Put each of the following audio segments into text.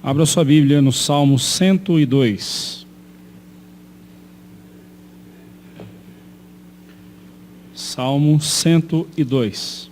Abra sua Bíblia no Salmo 102. Salmo 102.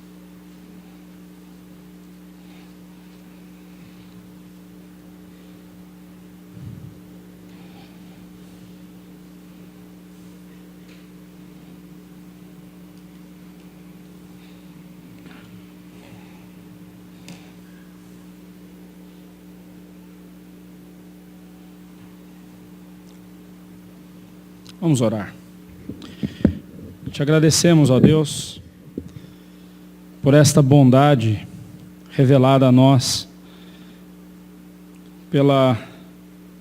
Vamos orar. Te agradecemos, ó Deus, por esta bondade revelada a nós, pela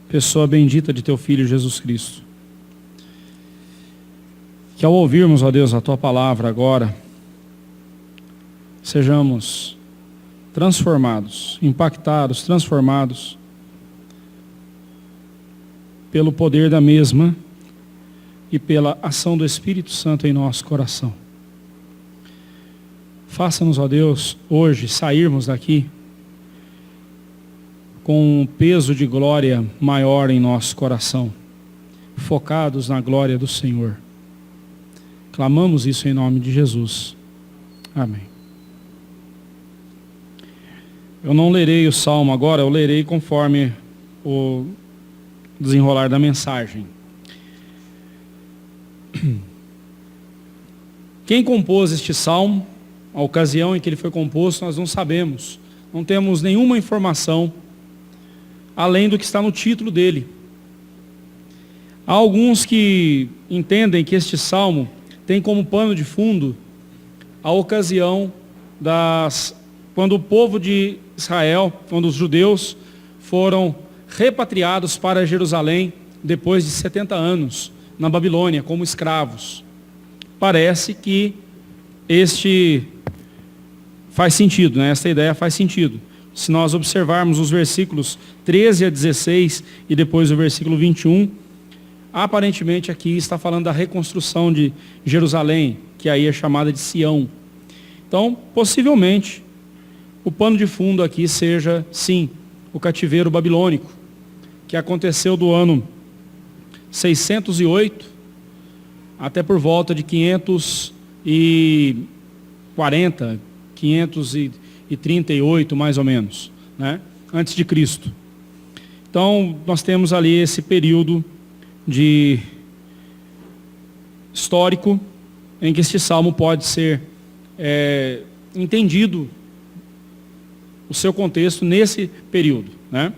pessoa bendita de Teu Filho Jesus Cristo. Que ao ouvirmos, ó Deus, a Tua palavra agora, sejamos transformados, impactados, transformados pelo poder da mesma e pela ação do Espírito Santo em nosso coração. Faça-nos, ó Deus, hoje sairmos daqui com um peso de glória maior em nosso coração, focados na glória do Senhor. Clamamos isso em nome de Jesus. Amém. Eu não lerei o Salmo agora, eu lerei conforme o desenrolar da mensagem. Quem compôs este salmo, a ocasião em que ele foi composto, nós não sabemos. Não temos nenhuma informação além do que está no título dele. Há alguns que entendem que este salmo tem como pano de fundo a ocasião quando o povo de Israel, quando os judeus foram repatriados para Jerusalém depois de 70 anos na Babilônia como escravos. Parece que este faz sentido, né? Esta ideia faz sentido. Se nós observarmos os versículos 13 a 16 e depois o versículo 21, aparentemente aqui está falando da reconstrução de Jerusalém, que aí é chamada de Sião. Então, possivelmente, o pano de fundo aqui seja, sim, o cativeiro babilônico, que aconteceu do ano 608 até por volta de 540, 538 mais ou menos, né? Antes de Cristo. Então nós temos ali esse período histórico em que este salmo pode ser entendido o seu contexto nesse período, né?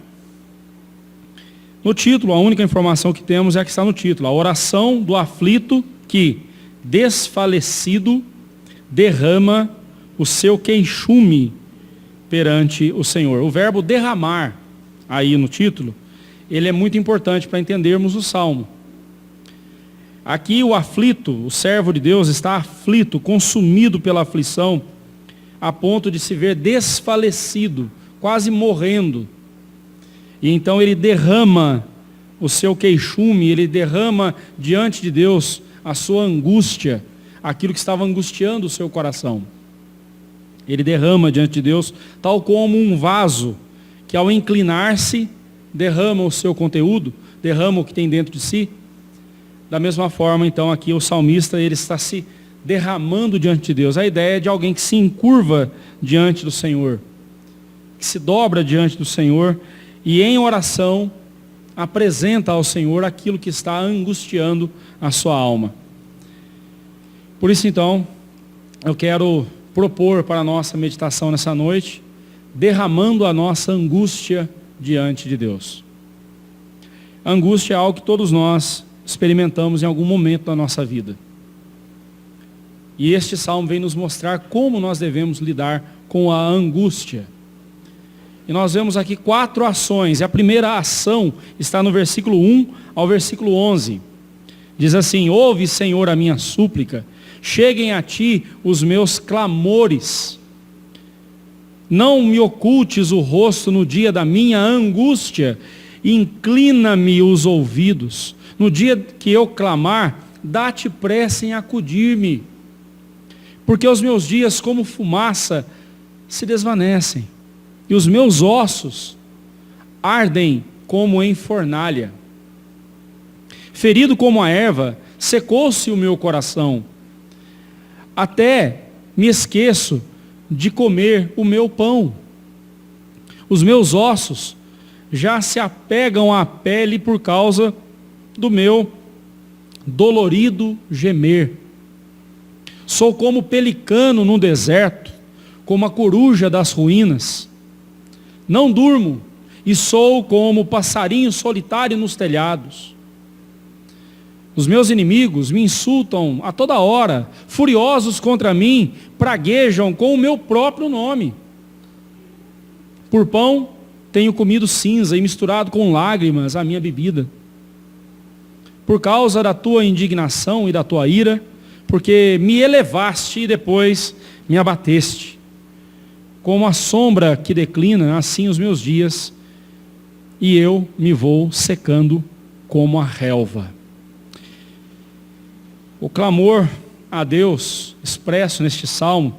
No título, a única informação que temos é a que está no título. A oração do aflito que, desfalecido, derrama o seu queixume perante o Senhor. O verbo derramar, aí no título, ele é muito importante para entendermos o Salmo. Aqui o aflito, o servo de Deus, está aflito, consumido pela aflição, a ponto de se ver desfalecido, quase morrendo. E então ele derrama o seu queixume, ele derrama diante de Deus a sua angústia, aquilo que estava angustiando o seu coração. Ele derrama diante de Deus, tal como um vaso que ao inclinar-se, derrama o seu conteúdo, derrama o que tem dentro de si. Da mesma forma, então, aqui o salmista, ele está se derramando diante de Deus. A ideia é de alguém que se encurva diante do Senhor, que se dobra diante do Senhor, e em oração apresenta ao Senhor aquilo que está angustiando a sua alma. Por isso então, eu quero propor para a nossa meditação nessa noite, derramando a nossa angústia diante de Deus. A angústia é algo que todos nós experimentamos em algum momento da nossa vida. E este salmo vem nos mostrar como nós devemos lidar com a angústia. E nós vemos aqui 4 ações. E a primeira ação está no versículo 1 ao versículo 11. Diz assim: ouve, Senhor, a minha súplica, cheguem a ti os meus clamores. Não me ocultes o rosto no dia da minha angústia, inclina-me os ouvidos. No dia que eu clamar, dá-te pressa em acudir-me. Porque os meus dias como fumaça se desvanecem, e os meus ossos ardem como em fornalha. Ferido como a erva, secou-se o meu coração. Até me esqueço de comer o meu pão. Os meus ossos já se apegam à pele por causa do meu dolorido gemer. Sou como pelicano no deserto, como a coruja das ruínas. Não durmo e sou como passarinho solitário nos telhados. Os meus inimigos me insultam a toda hora, furiosos contra mim, praguejam com o meu próprio nome. Por pão tenho comido cinza e misturado com lágrimas a minha bebida. Por causa da tua indignação e da tua ira, porque me elevaste e depois me abateste. Como a sombra que declina, assim os meus dias, e eu me vou secando como a relva. O clamor a Deus expresso neste salmo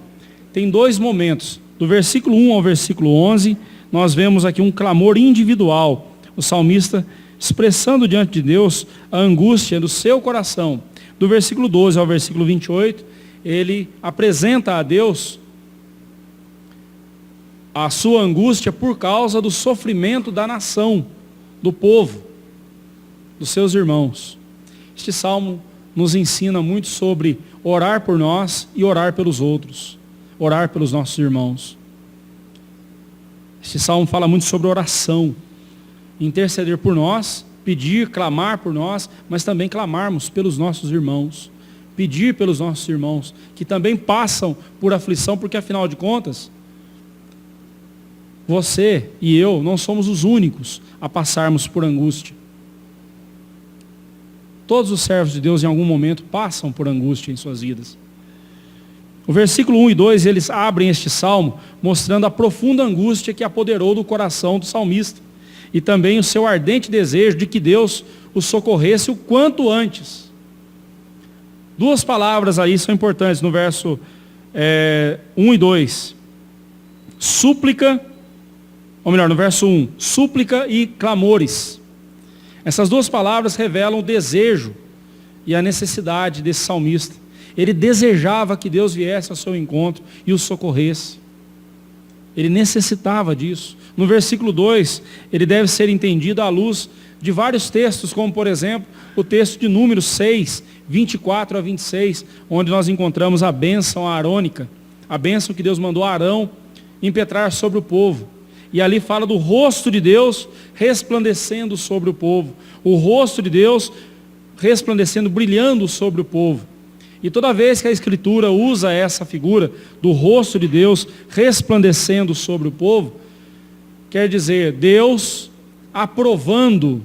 tem dois momentos. Do versículo 1 ao versículo 11, nós vemos aqui um clamor individual. O salmista expressando diante de Deus a angústia do seu coração. Do versículo 12 ao versículo 28, ele apresenta a Deus a sua angústia por causa do sofrimento da nação, do povo, dos seus irmãos. Este salmo nos ensina muito sobre orar por nós e orar pelos outros, orar pelos nossos irmãos. Este salmo fala muito sobre oração, interceder por nós, pedir, clamar por nós, mas também clamarmos pelos nossos irmãos, pedir pelos nossos irmãos, que também passam por aflição, porque afinal de contas, você e eu não somos os únicos a passarmos por angústia. Todos os servos de Deus em algum momento passam por angústia em suas vidas. O versículo 1 e 2, eles abrem este salmo mostrando a profunda angústia que apoderou do coração do salmista e também o seu ardente desejo de que Deus o socorresse o quanto antes. Duas palavras aí são importantes no verso 1 e 2. Súplica, ou melhor, no verso 1, súplica e clamores. Essas duas palavras revelam o desejo e a necessidade desse salmista. Ele desejava que Deus viesse ao seu encontro e o socorresse. Ele necessitava disso. No versículo 2, ele deve ser entendido à luz de vários textos, como por exemplo, o texto de Números 6, 24 a 26, onde nós encontramos a bênção arônica, a bênção que Deus mandou a Arão impetrar sobre o povo. E ali fala do rosto de Deus resplandecendo sobre o povo. O rosto de Deus resplandecendo, brilhando sobre o povo. E toda vez que a Escritura usa essa figura do rosto de Deus resplandecendo sobre o povo, quer dizer, Deus aprovando,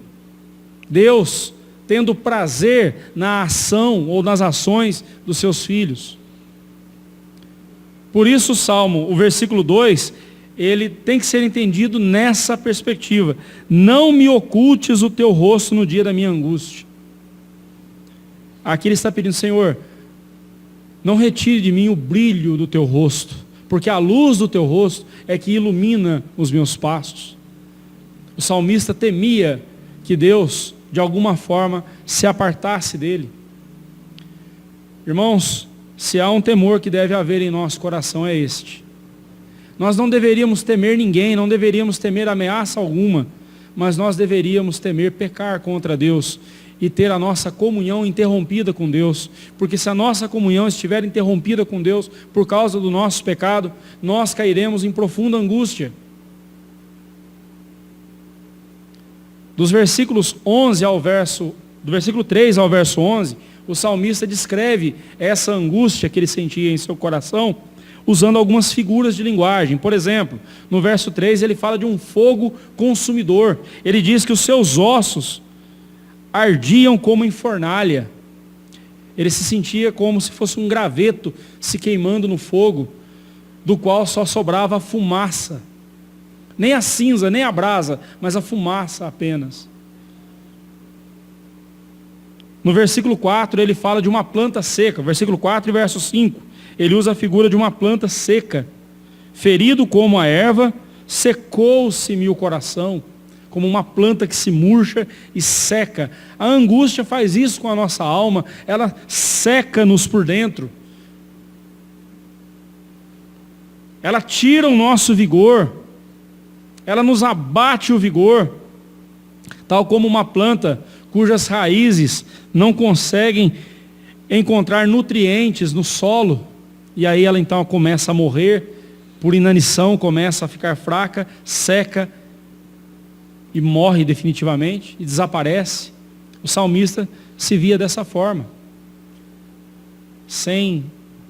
Deus tendo prazer na ação ou nas ações dos seus filhos. Por isso o Salmo, o versículo 2, ele tem que ser entendido nessa perspectiva. Não me ocultes o teu rosto no dia da minha angústia. Aqui ele está pedindo, Senhor, não retire de mim o brilho do teu rosto, porque a luz do teu rosto é que ilumina os meus passos. O salmista temia que Deus, de alguma forma, se apartasse dele. Irmãos, se há um temor que deve haver em nosso coração é este. Nós não deveríamos temer ninguém, não deveríamos temer ameaça alguma, mas nós deveríamos temer pecar contra Deus e ter a nossa comunhão interrompida com Deus, porque se a nossa comunhão estiver interrompida com Deus por causa do nosso pecado, nós cairemos em profunda angústia. Do versículo 3 ao verso 11, o salmista descreve essa angústia que ele sentia em seu coração, usando algumas figuras de linguagem. Por exemplo, no verso 3 ele fala de um fogo consumidor. Ele diz que os seus ossos ardiam como em fornalha. Ele se sentia como se fosse um graveto se queimando no fogo, do qual só sobrava a fumaça. Nem a cinza, nem a brasa, mas a fumaça apenas. No versículo 4 ele fala de uma planta seca. Versículo 4 e verso 5. Ele usa a figura de uma planta seca. Ferido como a erva, secou-se-me o coração. como uma planta que se murcha e seca. A angústia faz isso com a nossa alma, ela seca-nos por dentro. Ela tira o nosso vigor, ela nos abate o vigor, tal como uma planta cujas raízes não conseguem encontrar nutrientes no solo, e aí ela então começa a morrer, por inanição, começa a ficar fraca, seca, e morre definitivamente, e desaparece. O salmista se via dessa forma, sem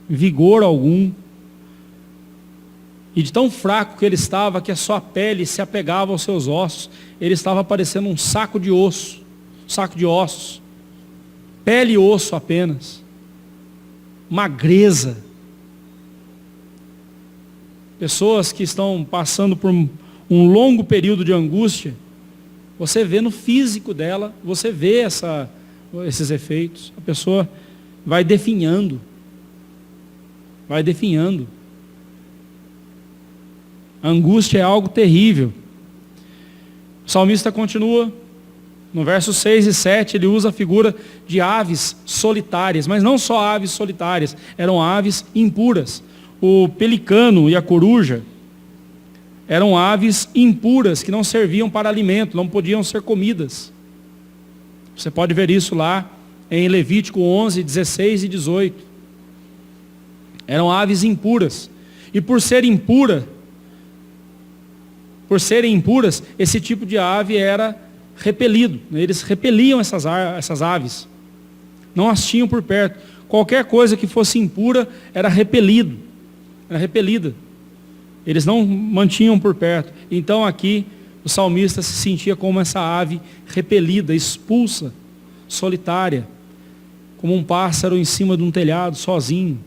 vigor algum, e de tão fraco que ele estava, que a sua pele se apegava aos seus ossos, ele estava parecendo um saco de osso, saco de ossos, pele e osso apenas, magreza. Pessoas que estão passando por um longo período de angústia, você vê no físico dela, você vê esses efeitos. A pessoa vai definhando. Vai definhando. A angústia é algo terrível. O salmista continua, no versos 6 e 7, ele usa a figura de aves solitárias, mas não só aves solitárias, eram aves impuras. O pelicano e a coruja eram aves impuras, que não serviam para alimento, não podiam ser comidas. Você pode ver isso lá em Levítico 11, 16 e 18. Eram aves impuras. E por serem impuras, esse tipo de ave era repelido. Eles repeliam essas aves. Não as tinham por perto. Qualquer coisa que fosse impura era repelida. Eles não mantinham por perto. Então aqui o salmista se sentia como essa ave repelida, expulsa, solitária, como um pássaro em cima de um telhado, sozinho.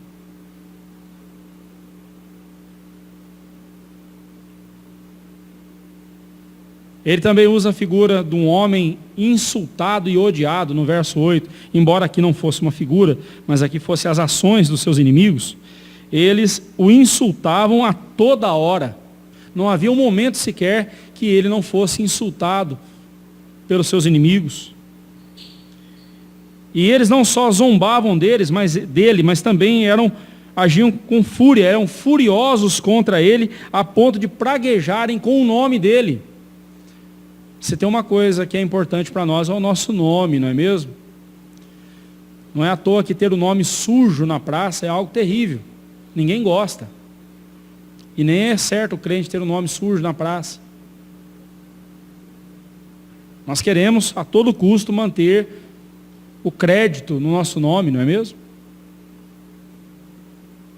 Ele também usa a figura de um homem insultado e odiado, no verso 8. Embora aqui não fosse uma figura, mas aqui fosse as ações dos seus inimigos. Eles o insultavam a toda hora. Não havia um momento sequer que ele não fosse insultado pelos seus inimigos. E eles não só zombavam dele, mas também agiam com fúria, eram furiosos contra ele, a ponto de praguejarem com o nome dele. Se tem uma coisa que é importante para nós, é o nosso nome, não é mesmo? Não é à toa que ter o nome sujo na praça é algo terrível. Ninguém gosta. E nem é certo o crente ter o nome sujo na praça. Nós queremos, a todo custo, manter o crédito no nosso nome, não é mesmo?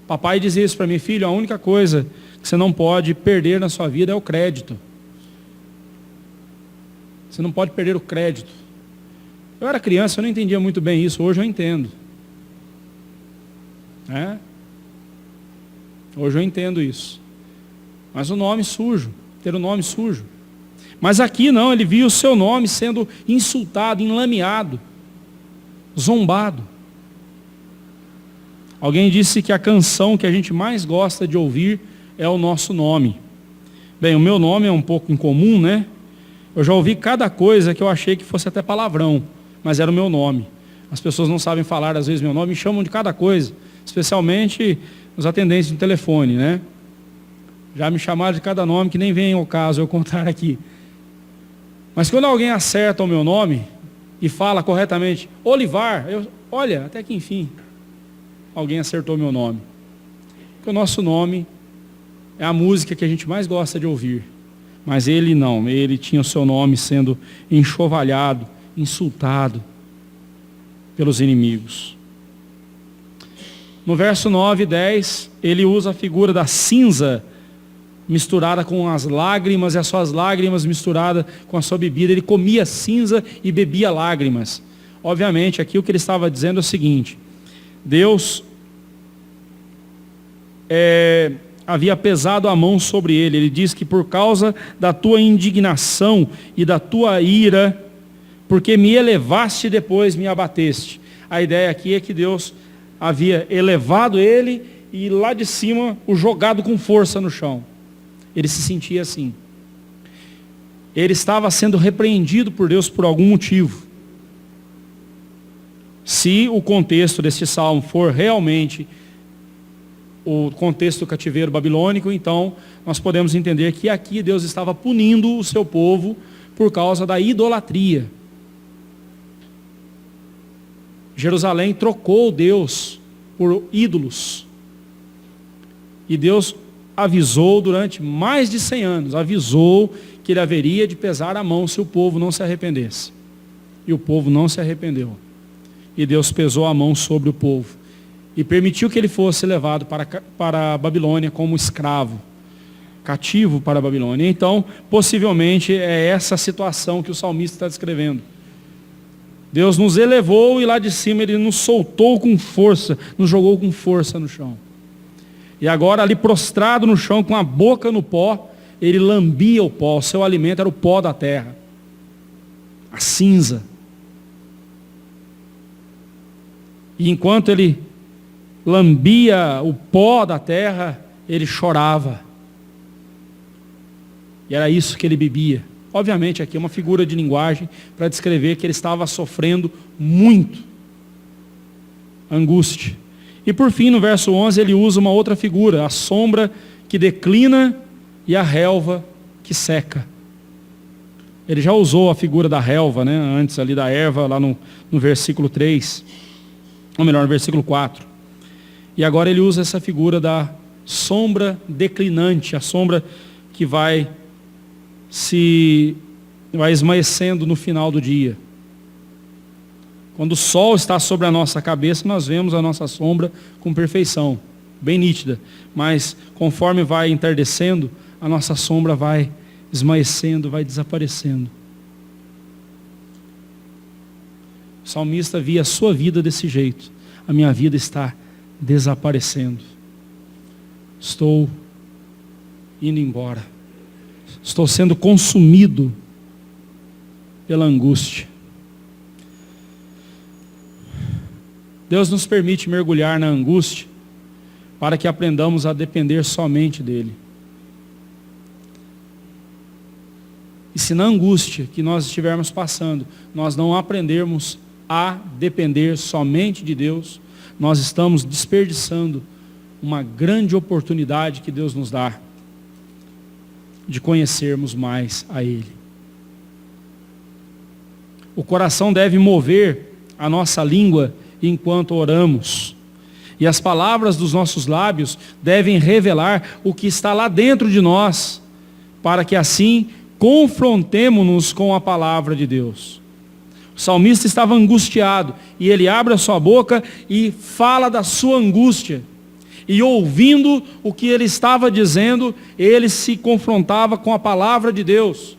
Papai dizia isso para mim: filho, a única coisa que você não pode perder na sua vida é o crédito. Você não pode perder o crédito. Eu era criança, eu não entendia muito bem isso, hoje eu entendo. Hoje eu entendo isso. Mas o nome sujo, ter o nome sujo. Mas aqui não, ele via o seu nome sendo insultado, enlameado, zombado. Alguém disse que a canção que a gente mais gosta de ouvir é o nosso nome. Bem, o meu nome é um pouco incomum, né? Eu já ouvi cada coisa que eu achei que fosse até palavrão, mas era o meu nome. As pessoas não sabem falar às vezes meu nome, me chamam de cada coisa, especialmente os atendentes de telefone, né? Já me chamaram de cada nome que nem vem ao caso eu contar aqui. Mas quando alguém acerta o meu nome e fala corretamente, Olivar, olha, até que enfim, alguém acertou meu nome. Porque o nosso nome é a música que a gente mais gosta de ouvir. Mas ele não, ele tinha o seu nome sendo enxovalhado, insultado pelos inimigos. No verso 9 e 10, ele usa a figura da cinza misturada com as lágrimas, e as suas lágrimas misturadas com a sua bebida. Ele comia cinza e bebia lágrimas. Obviamente, aqui o que ele estava dizendo é o seguinte: Deus havia pesado a mão sobre ele. Ele diz que por causa da tua indignação e da tua ira, porque me elevaste e depois me abateste. A ideia aqui é que Deus havia elevado ele e lá de cima o jogado com força no chão. Ele se sentia assim. ele estava sendo repreendido por Deus por algum motivo. Se o contexto deste salmo for realmente o contexto do cativeiro babilônico, então nós podemos entender que aqui Deus estava punindo o seu povo por causa da idolatria. Jerusalém trocou Deus por ídolos. E Deus avisou durante mais de 100 anos, avisou que ele haveria de pesar a mão se o povo não se arrependesse. E o povo não se arrependeu. E Deus pesou a mão sobre o povo. E permitiu que ele fosse levado para a Babilônia como escravo, cativo para a Babilônia. Então, possivelmente, é essa situação que o salmista está descrevendo. Deus nos elevou e lá de cima ele nos soltou com força, nos jogou com força no chão. E agora ali prostrado no chão, com a boca no pó, ele lambia o pó, o seu alimento era o pó da terra, a cinza. E enquanto ele lambia o pó da terra, ele chorava. E era isso que ele bebia. Obviamente aqui é uma figura de linguagem para descrever que ele estava sofrendo muito angústia. E por fim, no verso 11, ele usa uma outra figura, a sombra que declina e a relva que seca. Ele já usou a figura da relva, né, antes ali da erva, lá no versículo 3, ou melhor, no versículo 4. E agora ele usa essa figura da sombra declinante, a sombra que vai esmaecendo no final do dia. Quando o sol está sobre a nossa cabeça, nós vemos a nossa sombra com perfeição, bem nítida. Mas conforme vai entardecendo, a nossa sombra vai esmaecendo, vai desaparecendo. O salmista via a sua vida desse jeito. A minha vida está desaparecendo. Estou indo embora. Estou sendo consumido pela angústia. Deus nos permite mergulhar na angústia para que aprendamos a depender somente dEle. E se na angústia que nós estivermos passando, nós não aprendermos a depender somente de Deus, nós estamos desperdiçando uma grande oportunidade que Deus nos dá de conhecermos mais a Ele. O coração deve mover a nossa língua enquanto oramos. E as palavras dos nossos lábios devem revelar o que está lá dentro de nós, para que assim confrontemo-nos com a palavra de Deus. O salmista estava angustiado, e ele abre a sua boca e fala da sua angústia. E ouvindo o que ele estava dizendo, ele se confrontava com a palavra de Deus.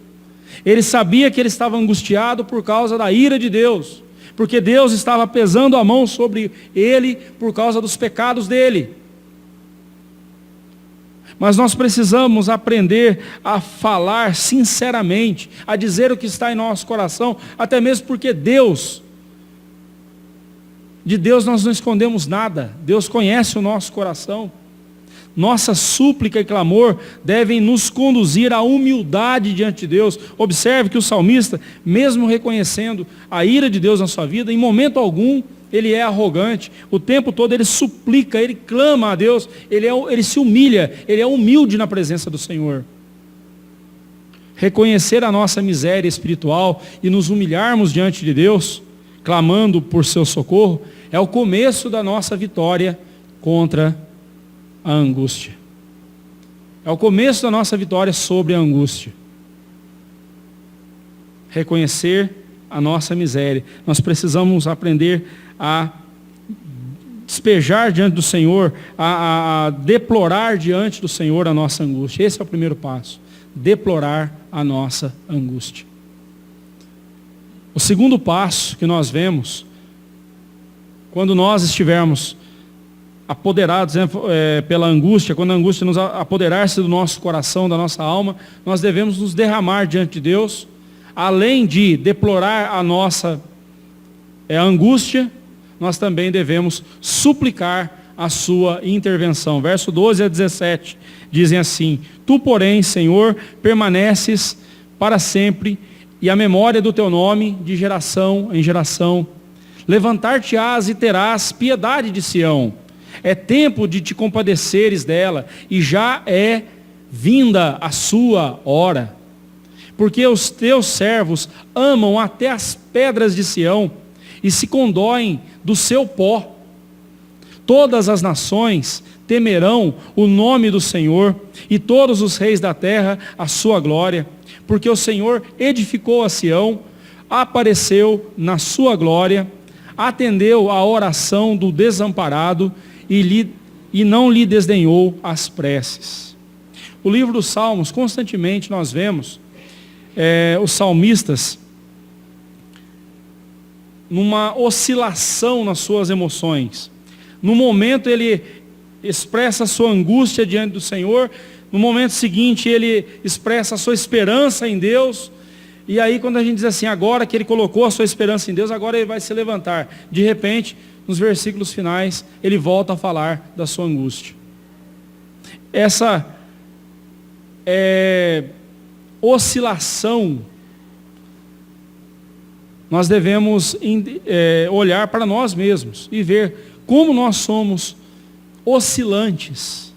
Ele sabia que ele estava angustiado por causa da ira de Deus, porque Deus estava pesando a mão sobre ele por causa dos pecados dele. Mas nós precisamos aprender a falar sinceramente, a dizer o que está em nosso coração, até mesmo porque de Deus nós não escondemos nada. Deus conhece o nosso coração. Nossa súplica e clamor devem nos conduzir à humildade diante de Deus. Observe que o salmista, mesmo reconhecendo a ira de Deus na sua vida, em momento algum ele é arrogante. O tempo todo ele suplica, ele clama a Deus, ele se humilha, ele é humilde na presença do Senhor. Reconhecer a nossa miséria espiritual e nos humilharmos diante de Deus, clamando por seu socorro, é o começo da nossa vitória contra a angústia. É o começo da nossa vitória sobre a angústia. Reconhecer a nossa miséria. Nós precisamos aprender a despejar diante do Senhor, a deplorar diante do Senhor a nossa angústia. Esse é o primeiro passo. Deplorar a nossa angústia. O segundo passo que nós vemos, quando nós estivermos apoderados pela angústia, quando a angústia nos apoderar-se do nosso coração, da nossa alma, nós devemos nos derramar diante de Deus, além de deplorar a nossa angústia, nós também devemos suplicar a sua intervenção. Verso 12 a 17 dizem assim: Tu, porém, Senhor, permaneces para sempre, e a memória do teu nome de geração em geração. Levantar-te-ás e terás piedade de Sião. É tempo de te compadeceres dela, e já é vinda a sua hora. Porque os teus servos amam até as pedras de Sião, e se condoem do seu pó. Todas as nações temerão o nome do Senhor, e todos os reis da terra a sua glória. Porque o Senhor edificou a Sião, apareceu na sua glória, atendeu à oração do desamparado e não lhe desdenhou as preces. O livro dos Salmos, constantemente nós vemos os salmistas numa oscilação nas suas emoções. No momento ele expressa a sua angústia diante do Senhor, no momento seguinte ele expressa a sua esperança em Deus, e aí quando a gente diz assim, agora que ele colocou a sua esperança em Deus, agora ele vai se levantar. De repente, nos versículos finais, ele volta a falar da sua angústia. Essa oscilação, nós devemos olhar para nós mesmos e ver como nós somos oscilantes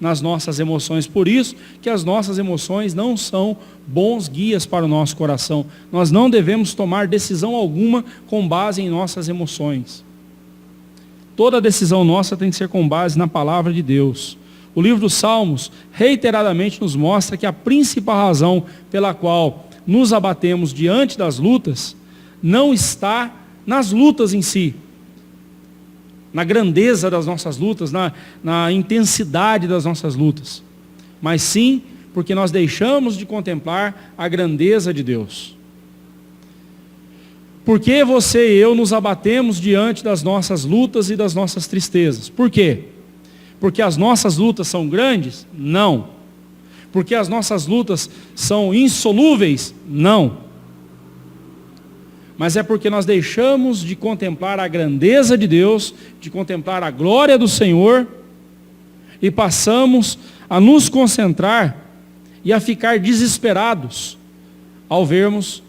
nas nossas emoções. Por isso que as nossas emoções não são bons guias para o nosso coração. Nós não devemos tomar decisão alguma com base em nossas emoções. Toda decisão nossa tem que ser com base na palavra de Deus. O livro dos Salmos reiteradamente nos mostra que a principal razão pela qual nos abatemos diante das lutas não está nas lutas em si, na grandeza das nossas lutas, na intensidade das nossas lutas, mas sim porque nós deixamos de contemplar a grandeza de Deus. Por que você e eu nos abatemos diante das nossas lutas e das nossas tristezas? Por quê? Porque as nossas lutas são grandes? Não. Porque as nossas lutas são insolúveis? Não. Mas é porque nós deixamos de contemplar a grandeza de Deus, de contemplar a glória do Senhor, e passamos a nos concentrar e a ficar desesperados ao vermos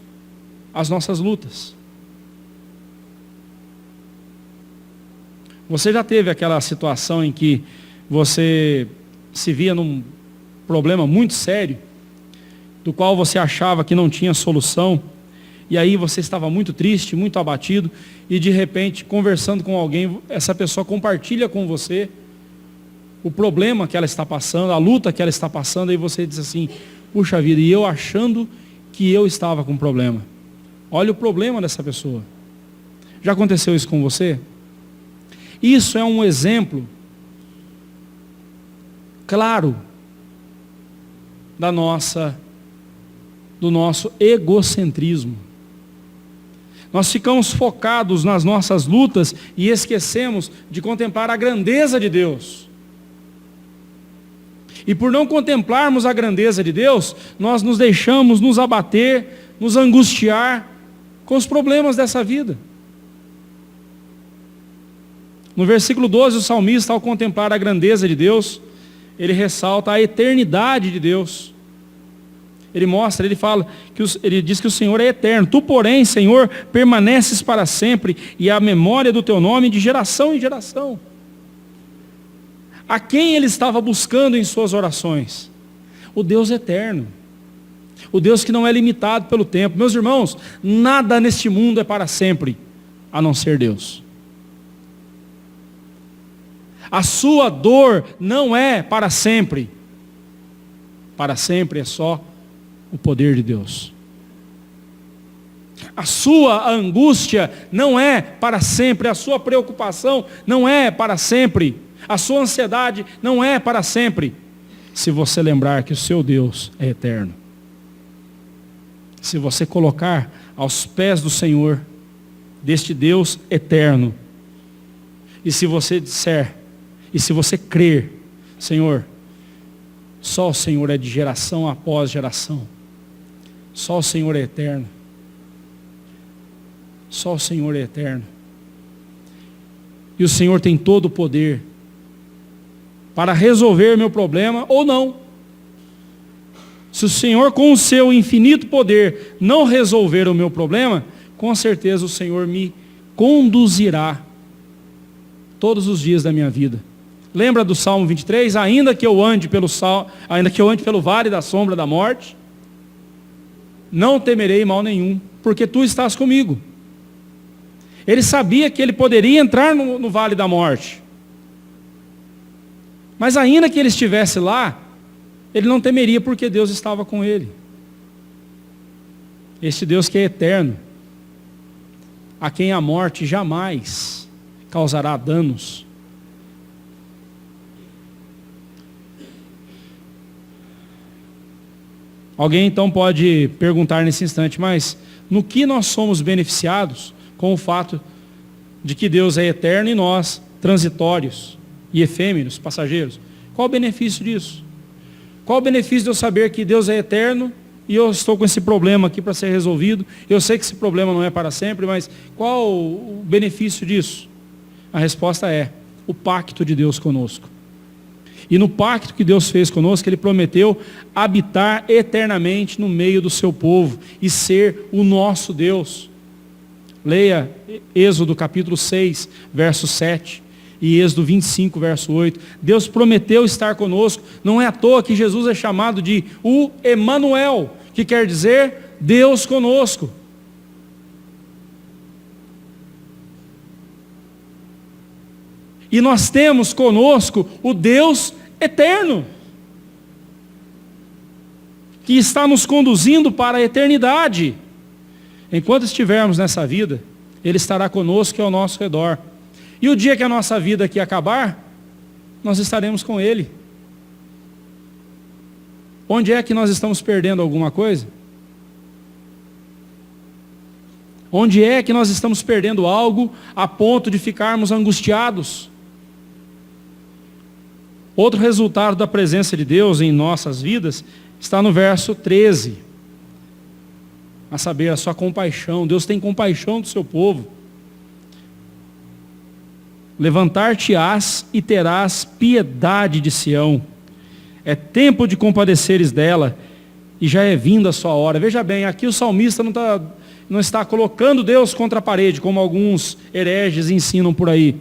as nossas lutas. Você já teve aquela situação em que você se via num problema muito sério, do qual você achava que não tinha solução, e aí você estava muito triste, muito abatido, e de repente, conversando com alguém, essa pessoa compartilha com você o problema que ela está passando, a luta que ela está passando, e você diz assim, puxa vida, e eu achando que eu estava com problema. Olha o problema dessa pessoa. Já aconteceu isso com você? Isso é um exemplo claro do nosso egocentrismo. Nós ficamos focados nas nossas lutas e esquecemos de contemplar a grandeza de Deus. E por não contemplarmos a grandeza de Deus, nós nos deixamos nos abater, nos angustiar com os problemas dessa vida. No versículo 12, o salmista, ao contemplar a grandeza de Deus, ele ressalta a eternidade de Deus. Ele mostra, ele fala, ele diz que o Senhor é eterno. Tu, porém, Senhor, permaneces para sempre, e a memória do teu nome de geração em geração. A quem ele estava buscando em suas orações? O Deus eterno. O Deus que não é limitado pelo tempo. Meus irmãos, nada neste mundo é para sempre, a não ser Deus. A sua dor não é para sempre. Para sempre é só o poder de Deus. A sua angústia não é para sempre, a sua preocupação não é para sempre, a sua ansiedade não é para sempre, se você lembrar que o seu Deus é eterno. Se você colocar aos pés do Senhor, deste Deus eterno, e se você disser, e se você crer, Senhor, só o Senhor é de geração após geração, só o Senhor é eterno, só o Senhor é eterno, e o Senhor tem todo o poder para resolver meu problema ou não. O Se o Senhor, com o seu infinito poder, não resolver o meu problema, com certeza o Senhor me conduzirá todos os dias da minha vida. Lembra do Salmo 23? Ainda que eu ande pelo vale da sombra da morte, não temerei mal nenhum, porque tu estás comigo. Ele sabia que ele poderia entrar no vale da morte. Mas ainda que ele estivesse lá, ele não temeria porque Deus estava com ele. Este Deus que é eterno, a quem a morte jamais causará danos. Alguém então pode perguntar nesse instante, mas no que nós somos beneficiados com o fato de que Deus é eterno e nós transitórios e efêmeros, passageiros? Qual o benefício disso? Qual o benefício de eu saber que Deus é eterno e eu estou com esse problema aqui para ser resolvido? Eu sei que esse problema não é para sempre, mas qual o benefício disso? A resposta é o pacto de Deus conosco. E no pacto que Deus fez conosco, Ele prometeu habitar eternamente no meio do seu povo e ser o nosso Deus. Leia Êxodo capítulo 6, verso 7 e Êxodo 25, verso 8. Deus prometeu estar conosco. Não é à toa que Jesus é chamado de o Emanuel, que quer dizer Deus conosco. E nós temos conosco o Deus eterno, que está nos conduzindo para a eternidade. Enquanto estivermos nessa vida, Ele estará conosco e ao nosso redor. E o dia que a nossa vida aqui acabar, nós estaremos com Ele. Onde é que nós estamos perdendo alguma coisa? Onde é que nós estamos perdendo algo a ponto de ficarmos angustiados? Outro resultado da presença de Deus em nossas vidas está no verso 13. A saber, a sua compaixão. Deus tem compaixão do seu povo. Levantar-te-ás e terás piedade de Sião. É tempo de compadeceres dela, e já é vinda a sua hora. Veja bem, aqui o salmista não está colocando Deus contra a parede, como alguns hereges ensinam por aí.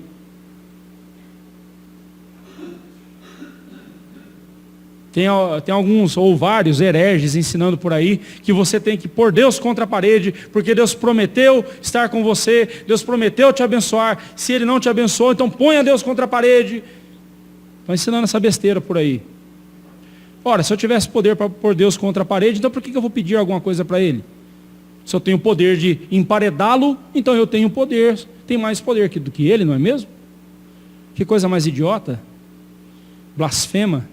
Tem alguns ou vários hereges ensinando por aí que você tem que pôr Deus contra a parede, porque Deus prometeu estar com você, Deus prometeu te abençoar. Se Ele não te abençoou, então ponha Deus contra a parede. Estão ensinando essa besteira por aí. Ora, se eu tivesse poder para pôr Deus contra a parede, então por que eu vou pedir alguma coisa para Ele? Se eu tenho poder de emparedá-lo, então eu tenho poder, tem mais poder do que Ele, não é mesmo? Que coisa mais idiota, blasfema.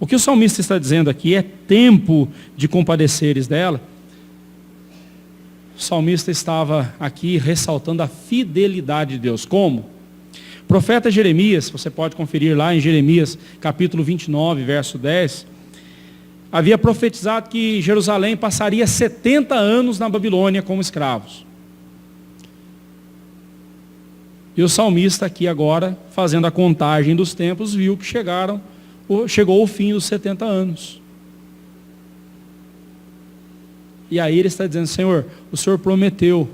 O que o salmista está dizendo aqui é tempo de compadeceres dela. O salmista estava aqui ressaltando a fidelidade de Deus. Como? O profeta Jeremias, você pode conferir lá em Jeremias capítulo 29, verso 10, havia profetizado que Jerusalém passaria 70 anos na Babilônia como escravos. E o salmista aqui agora, fazendo a contagem dos tempos, viu que chegou o fim dos 70 anos. E aí ele está dizendo: Senhor, o Senhor prometeu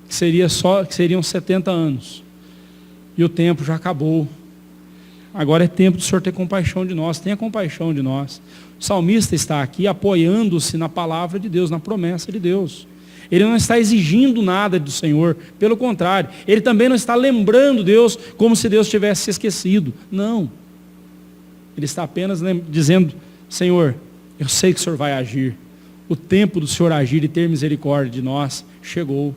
que seriam 70 anos. E o tempo já acabou. Agora é tempo do Senhor ter compaixão de nós. Tenha compaixão de nós. O salmista está aqui apoiando-se na palavra de Deus, na promessa de Deus. Ele não está exigindo nada do Senhor. Pelo contrário, ele também não está lembrando Deus como se Deus tivesse se esquecido. Não. Ele está apenas dizendo: Senhor, eu sei que o Senhor vai agir. O tempo do Senhor agir e ter misericórdia de nós chegou.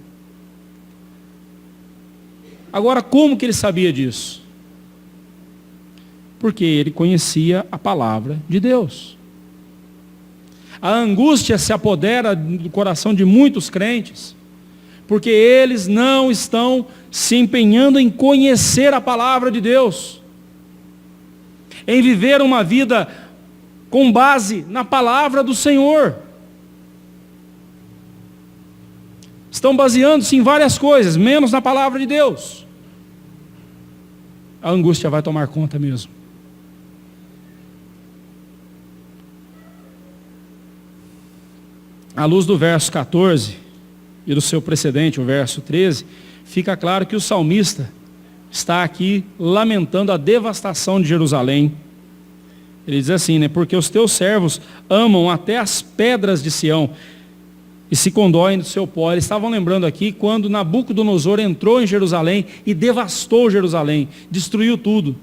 Agora, como que ele sabia disso? Porque ele conhecia a palavra de Deus. A angústia se apodera do coração de muitos crentes, porque eles não estão se empenhando em conhecer a palavra de Deus, em viver uma vida com base na palavra do Senhor. Estão baseando-se em várias coisas, menos na palavra de Deus. a angústia vai tomar conta mesmo. À luz do verso 14 e do seu precedente, o verso 13, fica claro que o salmista está aqui lamentando a devastação de Jerusalém. Ele diz assim, né? Porque os teus servos amam até as pedras de Sião e se condoem do seu pó. Eles estavam lembrando aqui quando Nabucodonosor entrou em Jerusalém e devastou Jerusalém, destruiu tudo.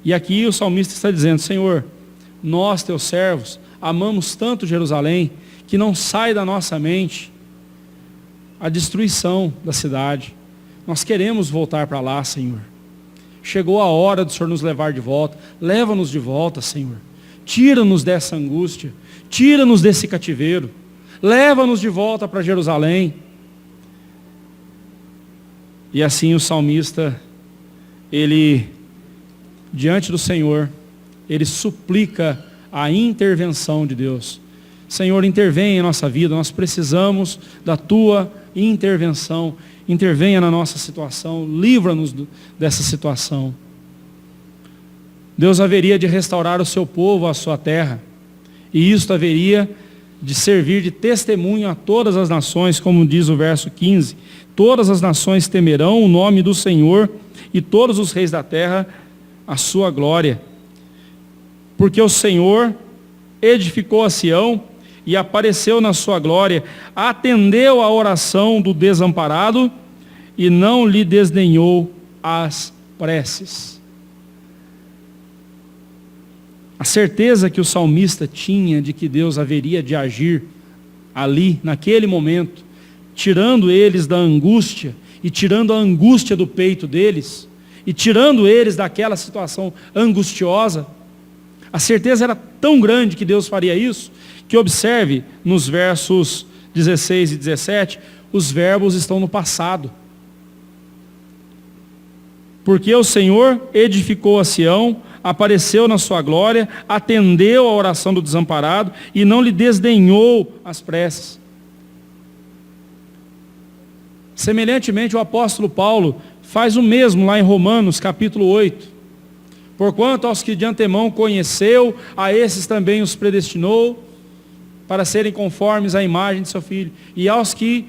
E aqui o salmista está dizendo, Senhor, nós, teus servos, amamos tanto Jerusalém, que não sai da nossa mente a destruição da cidade. Nós queremos voltar para lá, Senhor. Chegou a hora do Senhor nos levar de volta. Leva-nos de volta, Senhor. Tira-nos dessa angústia. Tira-nos desse cativeiro. Leva-nos de volta para Jerusalém. E assim o salmista, ele, diante do Senhor, ele suplica a intervenção de Deus. Senhor, intervenha em nossa vida, nós precisamos da Tua intervenção. Intervenha na nossa situação, livra-nos dessa situação. Deus haveria de restaurar o seu povo à sua terra, e isto haveria de servir de testemunho a todas as nações, como diz o verso 15. Todas as nações temerão o nome do Senhor, e todos os reis da terra a sua glória. Porque o Senhor edificou a Sião, e apareceu na sua glória, atendeu a oração do desamparado, e não lhe desdenhou as preces. A certeza que o salmista tinha de que Deus haveria de agir ali, naquele momento, tirando eles da angústia, e tirando a angústia do peito deles, e tirando eles daquela situação angustiosa, a certeza era tão grande que Deus faria isso, que observe nos versos 16 e 17, os verbos estão no passado. Porque o Senhor edificou a Sião, apareceu na sua glória, atendeu a oração do desamparado e não lhe desdenhou as preces. Semelhantemente, o apóstolo Paulo faz o mesmo lá em Romanos, capítulo 8. Porquanto aos que de antemão conheceu, a esses também os predestinou, para serem conformes à imagem de seu Filho. E aos que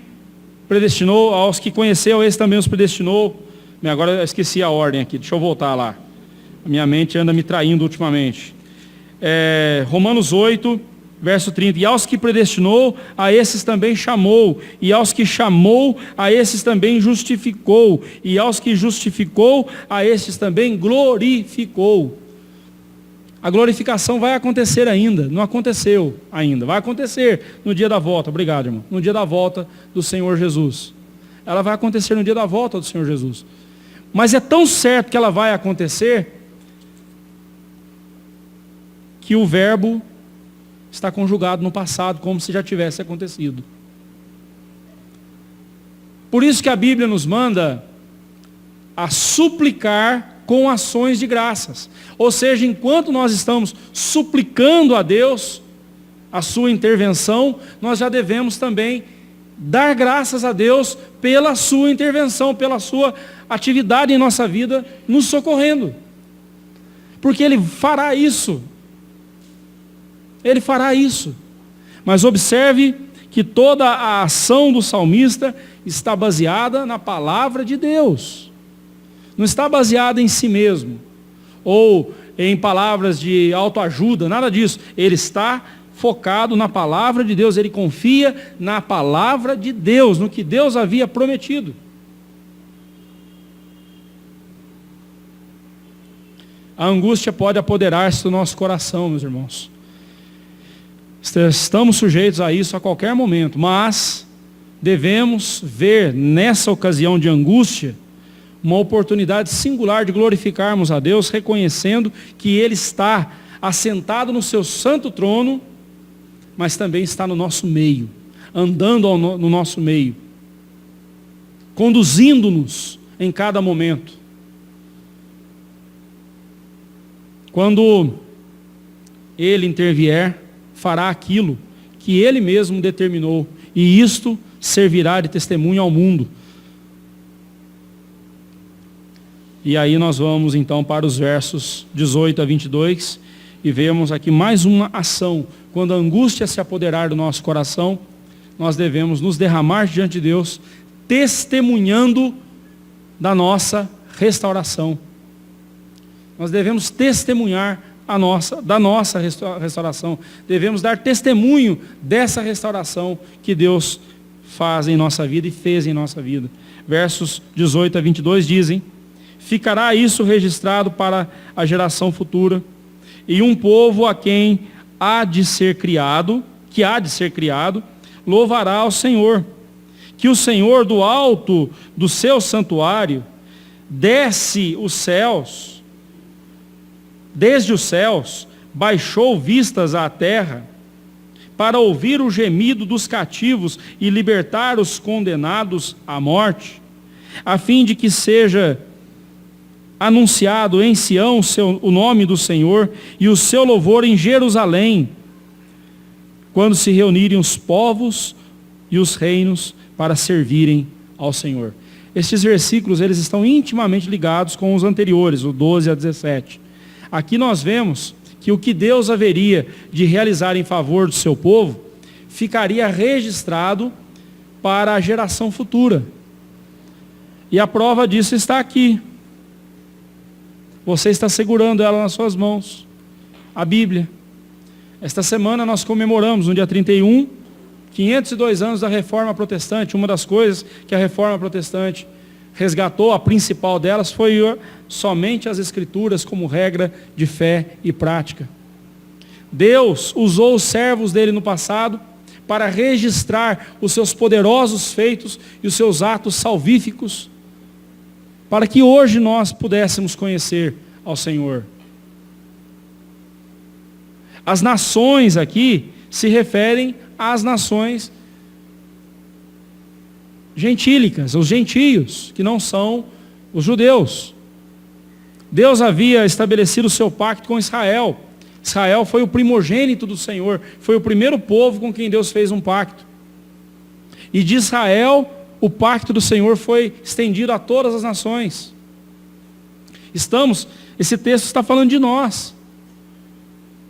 predestinou, aos que conheceu, a esses também os predestinou. Agora eu esqueci a ordem aqui, deixa eu voltar lá. A minha mente anda me traindo ultimamente. Romanos 8, verso 30. E aos que predestinou, a esses também chamou. E aos que chamou, a esses também justificou. E aos que justificou, a esses também glorificou. A glorificação vai acontecer ainda, não aconteceu ainda, vai acontecer no dia da volta, obrigado irmão, no dia da volta do Senhor Jesus. Ela vai acontecer no dia da volta do Senhor Jesus. Mas é tão certo que ela vai acontecer, que o verbo está conjugado no passado, como se já tivesse acontecido. Por isso que a Bíblia nos manda a suplicar com ações de graças. Ou seja, enquanto nós estamos suplicando a Deus a sua intervenção, nós já devemos também dar graças a Deus pela sua intervenção, pela sua atividade em nossa vida, nos socorrendo. Porque Ele fará isso. Ele fará isso. Mas observe que toda a ação do salmista está baseada na palavra de Deus. Não está baseada em si mesmo, ou em palavras de autoajuda, nada disso. Ele está focado na palavra de Deus, ele confia na palavra de Deus, no que Deus havia prometido. A angústia pode apoderar-se do nosso coração, meus irmãos. Estamos sujeitos a isso a qualquer momento, mas devemos ver nessa ocasião de angústia uma oportunidade singular de glorificarmos a Deus, reconhecendo que Ele está assentado no seu santo trono, mas também está no nosso meio, andando no nosso meio, conduzindo-nos em cada momento. Quando Ele intervier, fará aquilo que Ele mesmo determinou, e isto servirá de testemunho ao mundo. E aí nós vamos então para os versos 18 a 22 e vemos aqui mais uma ação. Quando a angústia se apoderar do nosso coração, nós devemos nos derramar diante de Deus, testemunhando da nossa restauração. Nós devemos testemunhar da nossa restauração. Devemos dar testemunho dessa restauração que Deus faz em nossa vida e fez em nossa vida. Versos 18 a 22 dizem: ficará isso registrado para a geração futura, e um povo a quem há de ser criado, louvará ao Senhor, que o Senhor do alto do seu santuário desce os céus, desde os céus, baixou vistas à terra, para ouvir o gemido dos cativos e libertar os condenados à morte, a fim de que seja anunciado em Sião o nome do Senhor e o seu louvor em Jerusalém, quando se reunirem os povos e os reinos para servirem ao Senhor. Estes versículos, eles estão intimamente ligados com os anteriores, o 12 a 17. Aqui nós vemos que o que Deus haveria de realizar em favor do seu povo, ficaria registrado para a geração futura. E a prova disso está aqui. Você está segurando ela nas suas mãos, a Bíblia. Esta semana nós comemoramos, no dia 31, 502 anos da Reforma Protestante. Uma das coisas que a Reforma Protestante resgatou, a principal delas, foi somente as Escrituras como regra de fé e prática. Deus usou os servos dele no passado para registrar os seus poderosos feitos e os seus atos salvíficos, para que hoje nós pudéssemos conhecer ao Senhor. As nações aqui se referem às nações gentílicas, os gentios, que não são os judeus. Deus havia estabelecido o seu pacto com Israel. Israel foi o primogênito do Senhor, foi o primeiro povo com quem Deus fez um pacto. E de Israel, o pacto do Senhor foi estendido a todas as nações. Esse texto está falando de nós.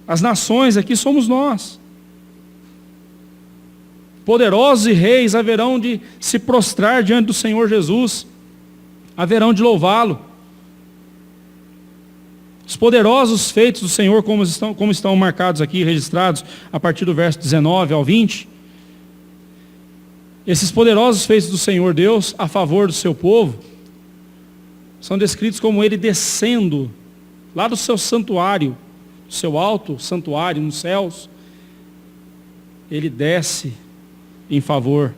As nações aqui somos nós. Poderosos e reis haverão de se prostrar diante do Senhor Jesus, haverão de louvá-lo. Os poderosos feitos do Senhor, como estão marcados aqui, registrados a partir do verso 19 ao 20, esses poderosos feitos do Senhor Deus a favor do seu povo, são descritos como ele descendo lá do seu santuário, do seu alto santuário nos céus. Ele desce em favor,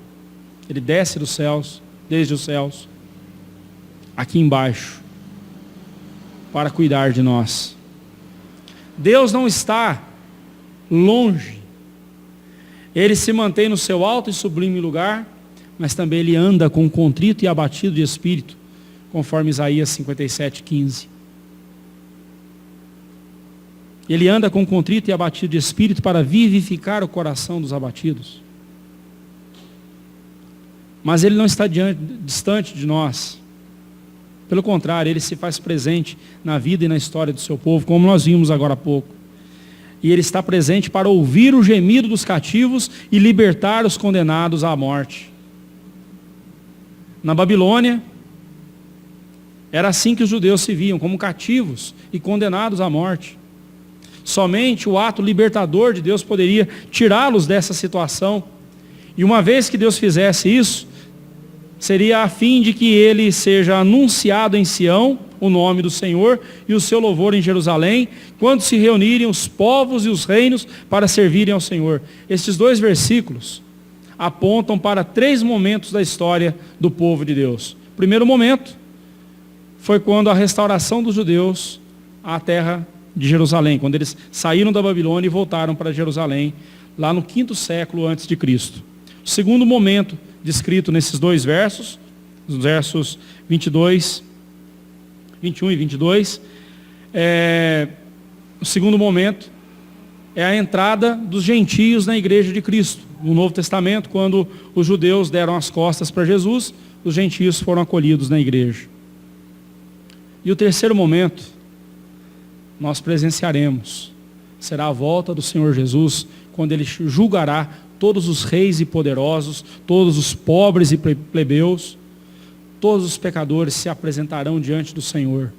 ele desce dos céus, desde os céus, aqui embaixo, para cuidar de nós. Deus não está longe, ele se mantém no seu alto e sublime lugar, mas também ele anda com contrito e abatido de espírito, conforme Isaías 57:15. Ele anda com contrito e abatido de espírito para vivificar o coração dos abatidos. Mas ele não está distante de nós. Pelo contrário, ele se faz presente na vida e na história do seu povo, como nós vimos agora há pouco. E ele está presente para ouvir o gemido dos cativos e libertar os condenados à morte. Na Babilônia, era assim que os judeus se viam, como cativos e condenados à morte. Somente o ato libertador de Deus poderia tirá-los dessa situação. E uma vez que Deus fizesse isso, seria a fim de que ele seja anunciado em Sião, o nome do Senhor, e o seu louvor em Jerusalém, quando se reunirem os povos e os reinos para servirem ao Senhor. Estes dois versículos apontam para 3 momentos da história do povo de Deus. O primeiro momento foi quando a restauração dos judeus à terra de Jerusalém, quando eles saíram da Babilônia e voltaram para Jerusalém, lá no 5º século antes de Cristo. O segundo momento descrito nesses 2 versos, os versos 21 e 22, o segundo momento é a entrada dos gentios na igreja de Cristo. No Novo Testamento, quando os judeus deram as costas para Jesus, os gentios foram acolhidos na igreja. E o terceiro momento, nós presenciaremos, será a volta do Senhor Jesus, quando Ele julgará todos os reis e poderosos, todos os pobres e plebeus, todos os pecadores se apresentarão diante do Senhor.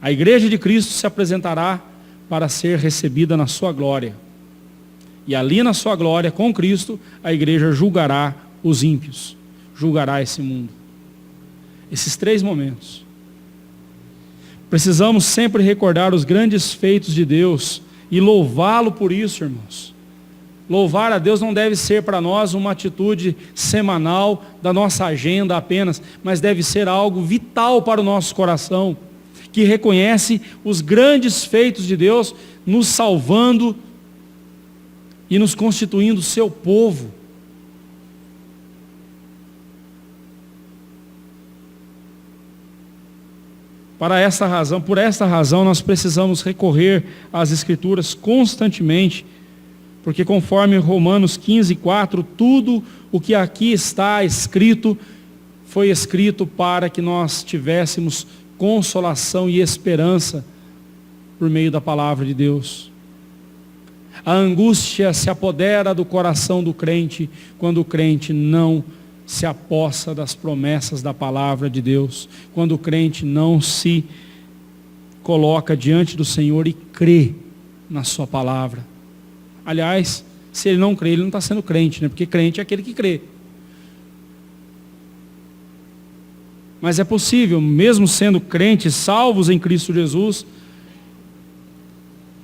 A igreja de Cristo se apresentará para ser recebida na sua glória. E ali na sua glória, com Cristo, a igreja julgará os ímpios, julgará esse mundo. Esses três momentos. Precisamos sempre recordar os grandes feitos de Deus e louvá-lo por isso, irmãos. Louvar a Deus não deve ser para nós uma atitude semanal da nossa agenda apenas, mas deve ser algo vital para o nosso coração, que reconhece os grandes feitos de Deus, nos salvando e nos constituindo seu povo. Por esta razão, nós precisamos recorrer às Escrituras constantemente, porque conforme Romanos 15:4, tudo o que aqui está escrito, foi escrito para que nós tivéssemos consolação e esperança por meio da palavra de Deus. A angústia se apodera do coração do crente, quando o crente não se apossa das promessas da palavra de Deus, quando o crente não se coloca diante do Senhor e crê na sua palavra. Aliás, se ele não crê, ele não está sendo crente, né? Porque crente é aquele que crê. Mas é possível, mesmo sendo crentes, salvos em Cristo Jesus,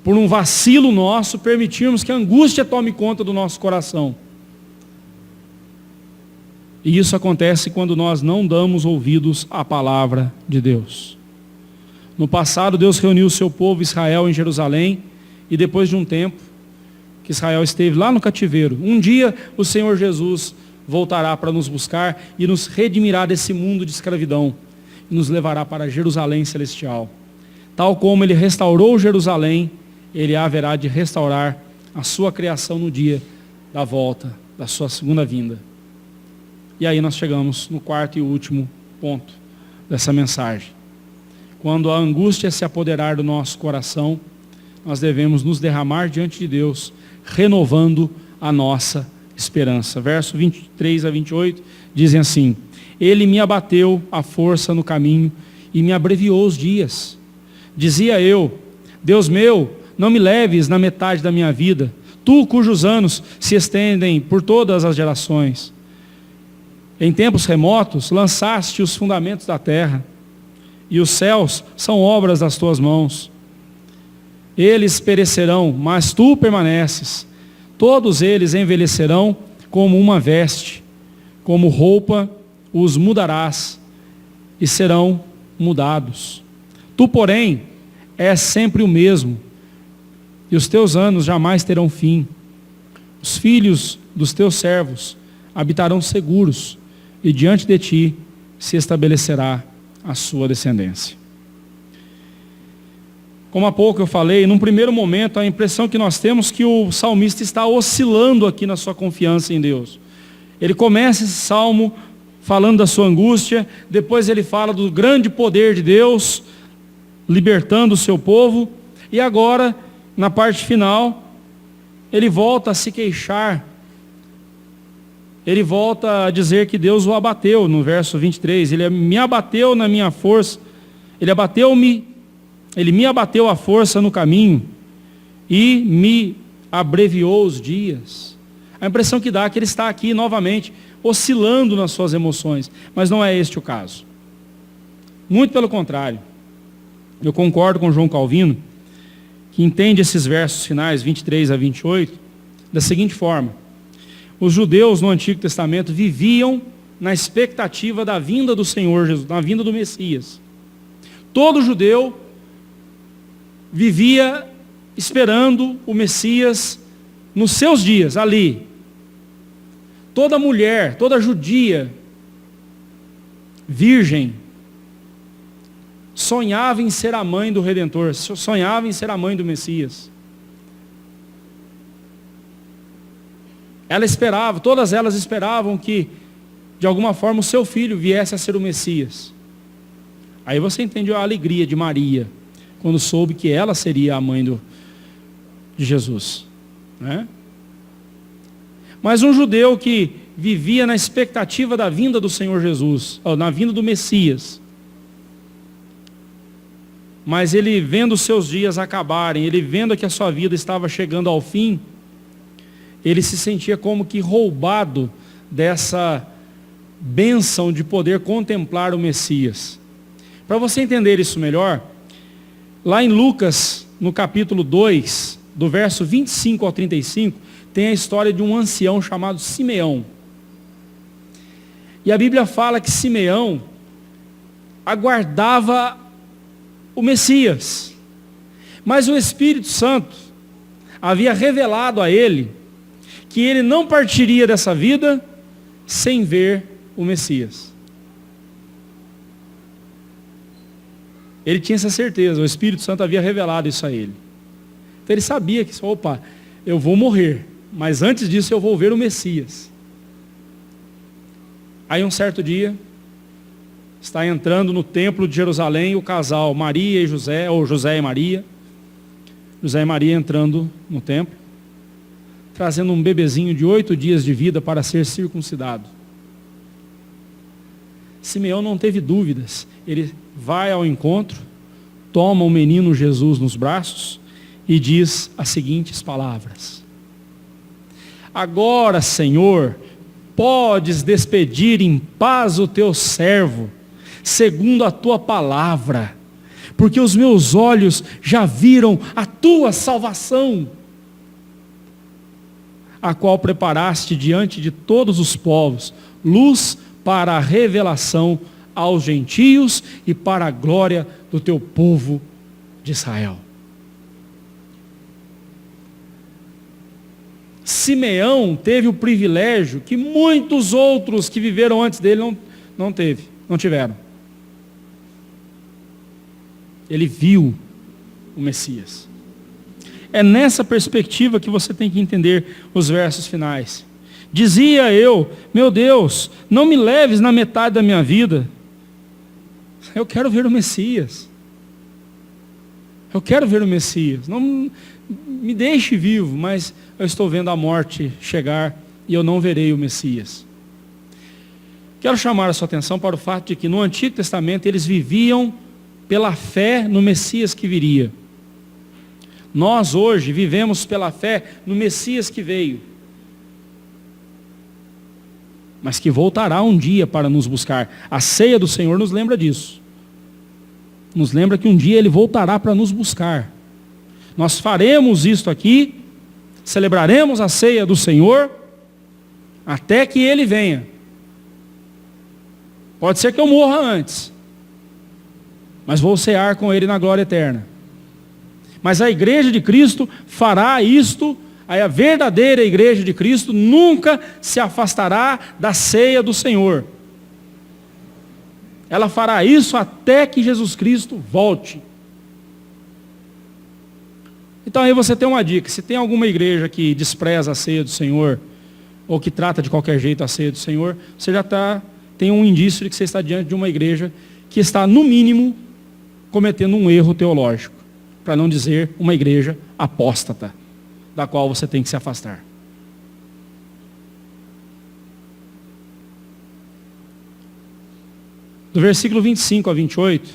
por um vacilo nosso, permitirmos que a angústia tome conta do nosso coração. E isso acontece quando nós não damos ouvidos à palavra de Deus. No passado, Deus reuniu o seu povo Israel em Jerusalém, e depois de um tempo que Israel esteve lá no cativeiro, um dia o Senhor Jesus voltará para nos buscar e nos redimirá desse mundo de escravidão e nos levará para Jerusalém celestial. Tal como Ele restaurou Jerusalém, Ele haverá de restaurar a sua criação no dia da volta, da sua segunda vinda. E aí nós chegamos no quarto e último ponto dessa mensagem. Quando a angústia se apoderar do nosso coração, nós devemos nos derramar diante de Deus, renovando a nossa esperança. Verso 23 a 28 dizem assim: Ele me abateu a força no caminho e me abreviou os dias. Dizia eu: Deus meu, não me leves na metade da minha vida, tu cujos anos se estendem por todas as gerações. Em tempos remotos lançaste os fundamentos da terra, e os céus são obras das tuas mãos. Eles perecerão, mas tu permaneces. Todos eles envelhecerão como uma veste, como roupa os mudarás, e serão mudados. Tu, porém, és sempre o mesmo, e os teus anos jamais terão fim. Os filhos dos teus servos habitarão seguros, e diante de ti se estabelecerá a sua descendência. Como há pouco eu falei, num primeiro momento, a impressão que nós temos é que o salmista está oscilando aqui na sua confiança em Deus. Ele começa esse salmo falando da sua angústia, depois ele fala do grande poder de Deus, libertando o seu povo, e agora, na parte final, ele volta a se queixar. Ele volta a dizer que Deus o abateu, no verso 23. Ele me abateu na minha força, ele me abateu a força no caminho e me abreviou os dias. A impressão que dá é que ele está aqui novamente, oscilando nas suas emoções, mas não é este o caso. Muito pelo contrário. Eu concordo com João Calvino, que entende esses versos finais, 23 a 28, da seguinte forma: os judeus no Antigo Testamento viviam na expectativa da vinda do Senhor Jesus, da vinda do Messias. Todo judeu vivia esperando o Messias nos seus dias, ali. Toda mulher, toda judia, virgem, sonhava em ser a mãe do Redentor, sonhava em ser a mãe do Messias. Todas elas esperavam que, de alguma forma, o seu filho viesse a ser o Messias. Aí você entende a alegria de Maria, quando soube que ela seria a mãe de Jesus, né? Mas um judeu que vivia na expectativa da vinda do Senhor Jesus, na vinda do Messias, mas ele vendo os seus dias acabarem, ele vendo que a sua vida estava chegando ao fim, ele se sentia como que roubado dessa bênção de poder contemplar o Messias. Para você entender isso melhor, lá em Lucas, no capítulo 2, do verso 25 ao 35, tem a história de um ancião chamado Simeão. E a Bíblia fala que Simeão aguardava o Messias, mas o Espírito Santo havia revelado a ele que ele não partiria dessa vida sem ver o Messias. Ele tinha essa certeza, o Espírito Santo havia revelado isso a ele. Então ele sabia que, opa, eu vou morrer, mas antes disso eu vou ver o Messias. Aí um certo dia, está entrando no templo de Jerusalém o casal Maria e José, ou José e Maria. José e Maria entrando no templo, trazendo um bebezinho de 8 dias de vida para ser circuncidado. Simeão não teve dúvidas, ele vai ao encontro, toma o menino Jesus nos braços e diz as seguintes palavras: agora, Senhor, podes despedir em paz o teu servo, segundo a tua palavra, porque os meus olhos já viram a tua salvação, a qual preparaste diante de todos os povos, luz para a revelação aos gentios e para a glória do teu povo de Israel. Simeão teve o privilégio que muitos outros que viveram antes dele não tiveram. Ele viu o Messias. É nessa perspectiva que você tem que entender os versos finais. Dizia eu, meu Deus, não me leves na metade da minha vida. Eu quero ver o Messias. Eu quero ver o Messias. Não me deixe vivo, mas eu estou vendo a morte chegar e eu não verei o Messias. Quero chamar a sua atenção para o fato de que no Antigo Testamento eles viviam pela fé no Messias que viria. Nós hoje vivemos pela fé no Messias que veio, mas que voltará um dia para nos buscar. A ceia do Senhor nos lembra disso. Nos lembra que um dia Ele voltará para nos buscar. Nós faremos isto aqui, celebraremos a ceia do Senhor, até que Ele venha. Pode ser que eu morra antes, mas vou cear com Ele na glória eterna. Mas a igreja de Cristo fará isto, a verdadeira igreja de Cristo nunca se afastará da ceia do Senhor. Ela fará isso até que Jesus Cristo volte. Então aí você tem uma dica: se tem alguma igreja que despreza a ceia do Senhor, ou que trata de qualquer jeito a ceia do Senhor, você já tem um indício de que você está diante de uma igreja que está, no mínimo, cometendo um erro teológico, para não dizer uma igreja apóstata, da qual você tem que se afastar. Do versículo 25 a 28,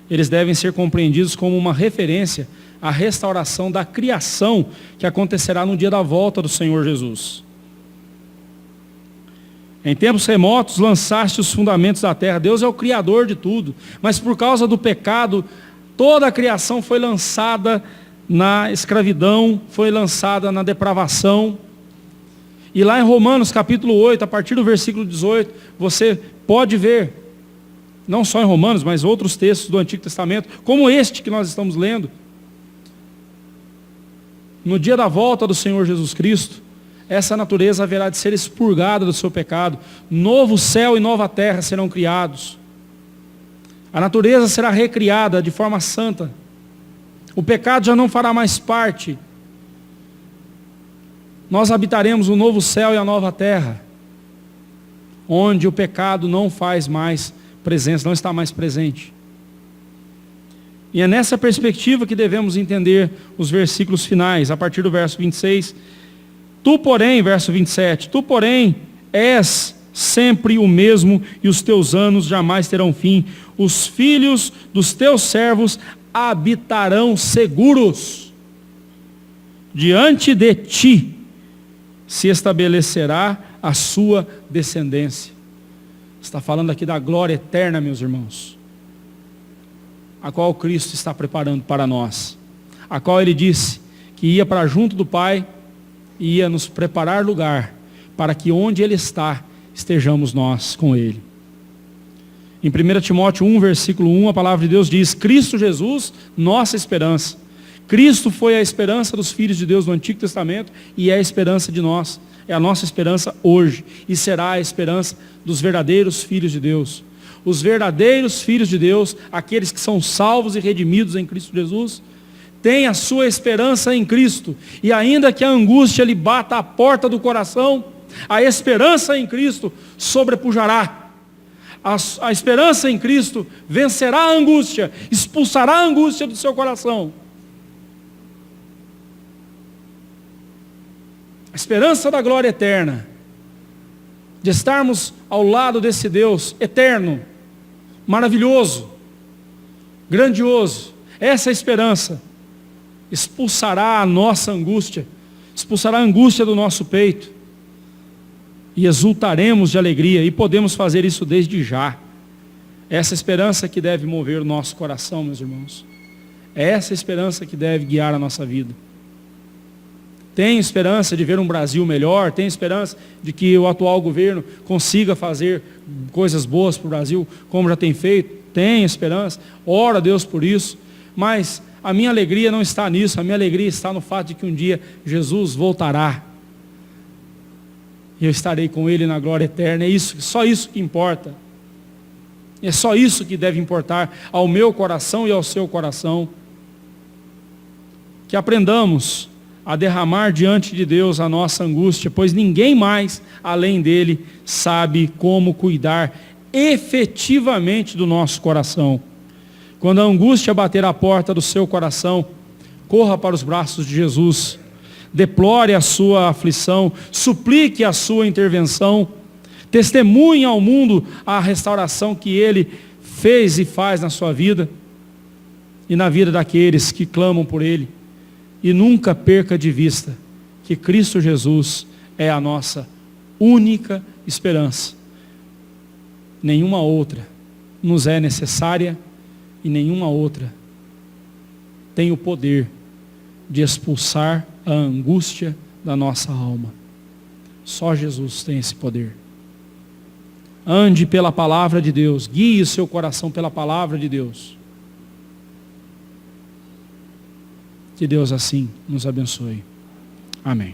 eles devem ser compreendidos como uma referência à restauração da criação que acontecerá no dia da volta do Senhor Jesus. Em tempos remotos lançaste os fundamentos da terra. Deus é o Criador de tudo, mas por causa do pecado, toda a criação foi lançada na escravidão, foi lançada na depravação. E lá em Romanos capítulo 8, a partir do versículo 18, você pode ver, não só em Romanos, mas outros textos do Antigo Testamento, como este que nós estamos lendo. No dia da volta do Senhor Jesus Cristo, essa natureza haverá de ser expurgada do seu pecado. Novo céu e nova terra serão criados. A natureza será recriada de forma santa. O pecado já não fará mais parte. Nós habitaremos o novo céu e a nova terra, onde o pecado não faz mais presença, não está mais presente. E é nessa perspectiva que devemos entender os versículos finais, a partir do verso 26. Tu, porém, verso 27, tu, porém, és sempre o mesmo e os teus anos jamais terão fim. Os filhos dos teus servos habitarão seguros. Diante de ti se estabelecerá a sua descendência. Está falando aqui da glória eterna, meus irmãos, a qual Cristo está preparando para nós, a qual Ele disse que ia para junto do Pai e ia nos preparar lugar, para que onde Ele está, estejamos nós com Ele. Em 1 Timóteo 1, versículo 1, a palavra de Deus diz: Cristo Jesus, nossa esperança. Cristo foi a esperança dos filhos de Deus no Antigo Testamento e é a esperança de nós. É a nossa esperança hoje e será a esperança dos verdadeiros filhos de Deus. Os verdadeiros filhos de Deus, aqueles que são salvos e redimidos em Cristo Jesus, têm a sua esperança em Cristo. E ainda que a angústia lhe bata à porta do coração, a esperança em Cristo sobrepujará. A esperança em Cristo vencerá a angústia, expulsará a angústia do seu coração. A esperança da glória eterna, de estarmos ao lado desse Deus eterno, maravilhoso, grandioso, essa esperança expulsará a nossa angústia, expulsará a angústia do nosso peito, e exultaremos de alegria, e podemos fazer isso desde já. Essa esperança que deve mover o nosso coração, meus irmãos, é essa esperança que deve guiar a nossa vida. Tem esperança de ver um Brasil melhor, tem esperança de que o atual governo consiga fazer coisas boas para o Brasil, como já tem feito, tem esperança, ora a Deus por isso, mas a minha alegria não está nisso, a minha alegria está no fato de que um dia Jesus voltará, e eu estarei com Ele na glória eterna. É isso, só isso que importa, é só isso que deve importar ao meu coração e ao seu coração, que aprendamos a derramar diante de Deus a nossa angústia, pois ninguém mais, além dele, sabe como cuidar efetivamente do nosso coração. Quando a angústia bater à porta do seu coração, corra para os braços de Jesus, deplore a sua aflição, suplique a sua intervenção, testemunhe ao mundo a restauração que Ele fez e faz na sua vida, e na vida daqueles que clamam por Ele. E nunca perca de vista que Cristo Jesus é a nossa única esperança. Nenhuma outra nos é necessária e nenhuma outra tem o poder de expulsar a angústia da nossa alma. Só Jesus tem esse poder. Ande pela palavra de Deus, guie o seu coração pela palavra de Deus. Que Deus assim nos abençoe. Amém.